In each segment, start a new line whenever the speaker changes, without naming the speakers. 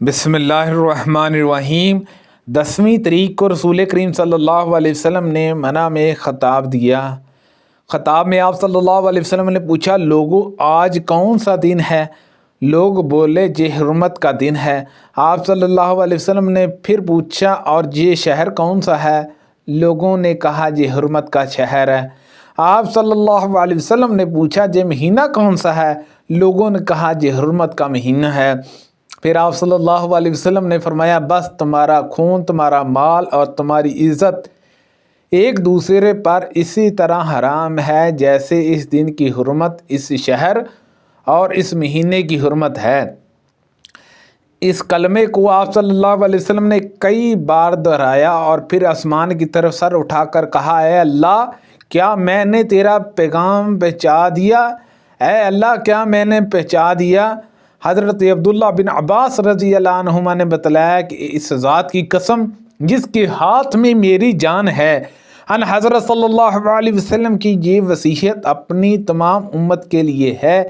بسم اللہ الرحمن الرحیم۔ 10ویں تاریخ کو رسول کریم صلی اللہ علیہ وسلم نے منع میں خطاب دیا۔ خطاب میں آپ صلی اللہ علیہ وسلم نے پوچھا، لوگو آج کون سا دن ہے؟ لوگ بولے یہ حرمت کا دن ہے۔ آپ صلی اللہ علیہ وسلم نے پھر پوچھا، اور یہ شہر کون سا ہے؟ لوگوں نے کہا یہ حرمت کا شہر ہے۔ آپ صلی اللہ علیہ وسلم نے پوچھا یہ مہینہ کون سا ہے؟ لوگوں نے کہا یہ حرمت کا مہینہ ہے۔ پھر آپ صلی اللہ علیہ وسلم نے فرمایا، بس تمہارا خون، تمہارا مال اور تمہاری عزت ایک دوسرے پر اسی طرح حرام ہے جیسے اس دن کی حرمت اس شہر اور اس مہینے کی حرمت ہے۔ اس کلمے کو آپ صلی اللہ علیہ وسلم نے کئی بار دہرایا اور پھر آسمان کی طرف سر اٹھا کر کہا، اے اللہ کیا میں نے تیرا پیغام پہنچا دیا؟ اے اللہ کیا میں نے پہنچا دیا؟ حضرت عبداللہ بن عباس رضی اللہ عنہما نے بتلایا کہ اس ذات کی قسم جس کے ہاتھ میں میری جان ہے، ان حضرت صلی اللہ علیہ وسلم کی یہ وصیت اپنی تمام امت کے لیے ہے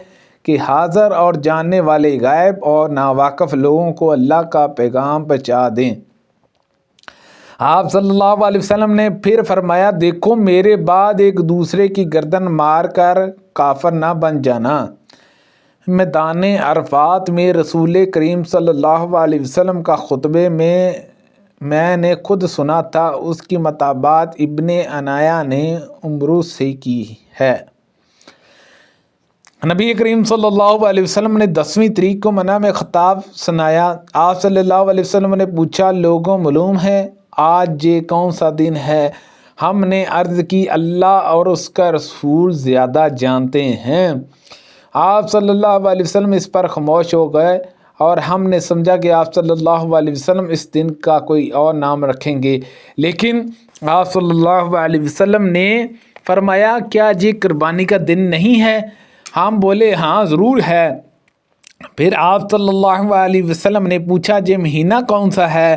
کہ حاضر اور جاننے والے غائب اور ناواقف لوگوں کو اللہ کا پیغام پہنچا دیں۔ آپ صلی اللہ علیہ وسلم نے پھر فرمایا، دیکھو میرے بعد ایک دوسرے کی گردن مار کر کافر نہ بن جانا۔ میدان عرفات میں رسول کریم صلی اللہ علیہ وسلم کا خطبے میں نے خود سنا تھا، اس کی مطابعت ابن عنایہ نے عمرو سے کی ہے۔ نبی کریم صلی اللہ علیہ وسلم نے 10ویں تاریخ کو منع میں خطاب سنایا۔ آپ صلی اللہ علیہ وسلم نے پوچھا، لوگوں معلوم ہے آج یہ کون سا دن ہے؟ ہم نے عرض کی، اللہ اور اس کا رسول زیادہ جانتے ہیں۔ آپ صلی اللہ علیہ وسلم اس پر خاموش ہو گئے اور ہم نے سمجھا کہ آپ صلی اللہ علیہ وسلم اس دن کا کوئی اور نام رکھیں گے، لیکن آپ صلی اللہ علیہ وسلم نے فرمایا، کیا یہ قربانی کا دن نہیں ہے؟ ہم بولے ہاں ضرور ہے۔ پھر آپ صلی اللہ علیہ وسلم نے پوچھا یہ مہینہ کون سا ہے؟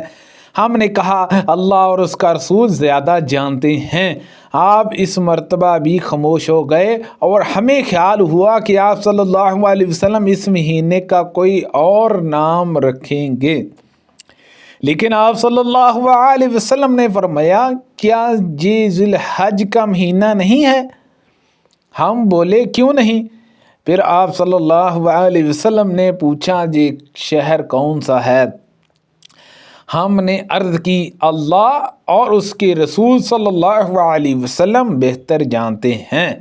ہم نے کہا اللہ اور اس کا رسول زیادہ جانتے ہیں۔ آپ اس مرتبہ بھی خاموش ہو گئے اور ہمیں خیال ہوا کہ آپ صلی اللہ علیہ وسلم اس مہینے کا کوئی اور نام رکھیں گے، لیکن آپ صلی اللہ علیہ وسلم نے فرمایا، کیا یہ ذی الحج کا مہینہ نہیں ہے؟ ہم بولے کیوں نہیں؟ پھر آپ صلی اللہ علیہ وسلم نے پوچھا یہ شہر کون سا ہے؟ ہم نے عرض کی، اللہ اور اس کے رسول صلی اللہ علیہ وسلم بہتر جانتے ہیں۔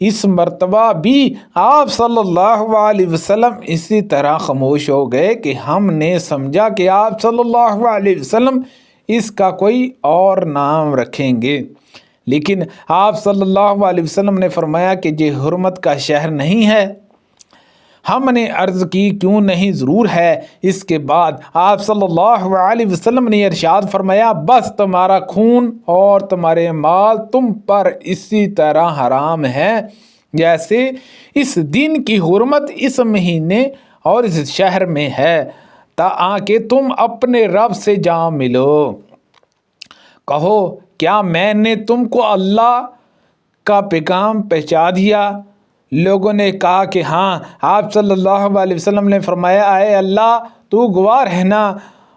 اس مرتبہ بھی آپ صلی اللہ علیہ وسلم اسی طرح خاموش ہو گئے کہ ہم نے سمجھا کہ آپ صلی اللہ علیہ وسلم اس کا کوئی اور نام رکھیں گے، لیکن آپ صلی اللہ علیہ وسلم نے فرمایا کہ یہ حرمت کا شہر نہیں ہے۔ ہم نے عرض کی، کیوں نہیں؟ ضرور ہے۔ اس کے بعد آپ صلی اللہ علیہ وسلم نے ارشاد فرمایا، بس تمہارا خون اور تمہارے مال تم پر اسی طرح حرام ہے جیسے اس دن کی حرمت اس مہینے اور اس شہر میں ہے، تاکہ تم اپنے رب سے جا ملو۔ کہو، کیا میں نے تم کو اللہ کا پیغام پہنچا دیا؟ لوگوں نے کہا کہ ہاں۔ آپ صلی اللہ علیہ وسلم نے فرمایا، اے اللہ تو گواہ رہنا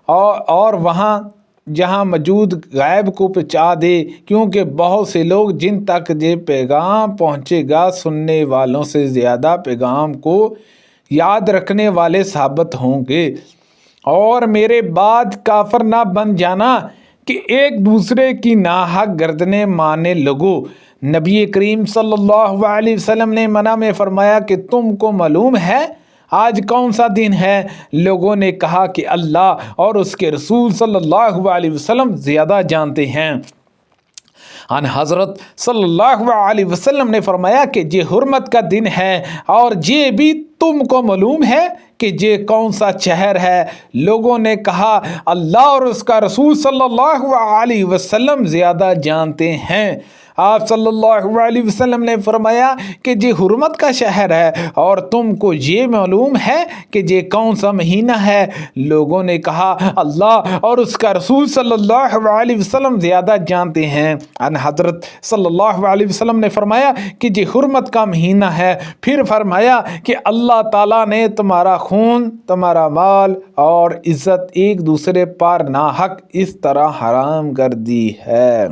اور وہاں جہاں موجود غائب کو پہنچا دے، کیونکہ بہت سے لوگ جن تک یہ پیغام پہنچے گا سننے والوں سے زیادہ پیغام کو یاد رکھنے والے ثابت ہوں گے، اور میرے بعد کافر نہ بن جانا کہ ایک دوسرے کی ناحق گردنیں مارنے لگو۔ نبی کریم صلی اللہ علیہ وسلم نے منع میں فرمایا کہ تم کو معلوم ہے آج کون سا دن ہے؟ لوگوں نے کہا کہ اللہ اور اس کے رسول صلی اللہ علیہ وسلم زیادہ جانتے ہیں۔ ان حضرت صلی اللہ علیہ وسلم نے فرمایا کہ یہ حرمت کا دن ہے، اور یہ بھی تم کو معلوم ہے کہ یہ کون سا شہر ہے؟ لوگوں نے کہا اللہ اور اس کا رسول صلی اللہ علیہ وسلم زیادہ جانتے ہیں۔ آپ صلی اللہ علیہ وسلم نے فرمایا کہ یہ حرمت کا شہر ہے اور تم کو یہ معلوم ہے کہ یہ کون سا مہینہ ہے؟ لوگوں نے کہا اللہ اور اس کا رسول صلی اللہ علیہ وسلم زیادہ جانتے ہیں۔ ان حضرت صلی اللہ علیہ وسلم نے فرمایا کہ یہ حرمت کا مہینہ ہے، پھر فرمایا کہ اللہ تعالیٰ نے تمہارا خون، تمہارا مال اور عزت ایک دوسرے پر ناحق اس طرح حرام کر دی ہے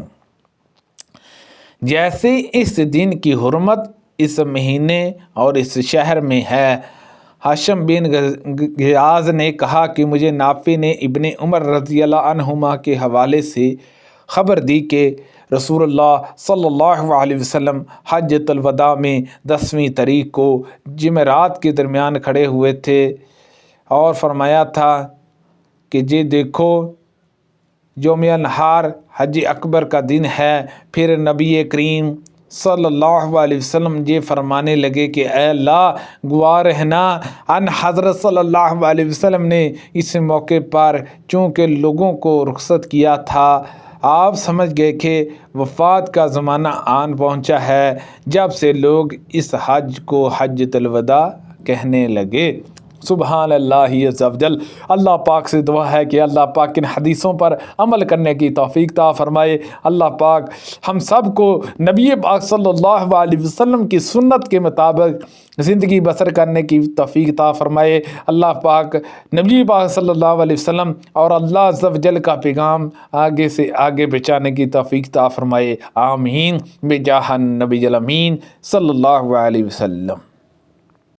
جیسے اس دن کی حرمت اس مہینے اور اس شہر میں ہے۔ ہاشم بن غیاث نے کہا کہ مجھے نافع نے ابن عمر رضی اللہ عنہما کے حوالے سے خبر دی کہ رسول اللہ صلی اللہ علیہ وسلم حجۃ الوداع میں 10ویں تاریخ کو جمعرات کے درمیان کھڑے ہوئے تھے اور فرمایا تھا کہ یہ دیکھو یوم نحار حج اکبر کا دن ہے۔ پھر نبی کریم صلی اللہ علیہ وسلم یہ فرمانے لگے کہ اے اللہ گواہ رہنا، ان حضرت صلی اللہ علیہ وسلم نے اس موقع پر چونکہ لوگوں کو رخصت کیا تھا، آپ سمجھ گئے کہ وفات کا زمانہ آن پہنچا ہے، جب سے لوگ اس حج کو حجۃ الوداع کہنے لگے۔ سبحان اللہ عز و جل۔ اللہ پاک سے دعا ہے کہ اللہ پاک ان حدیثوں پر عمل کرنے کی توفیق عطا فرمائے۔ اللہ پاک ہم سب کو نبی پاک صلی اللہ علیہ وسلم کی سنت کے مطابق زندگی بسر کرنے کی توفیق عطا فرمائے۔ اللہ پاک نبی پاک صلی اللہ علیہ وسلم اور اللہ عز و جل کا پیغام آگے سے آگے پہنچانے کی توفیق عطا فرمائے۔ آمین بجاہ النبی الامین صلی اللہ علیہ وسلم۔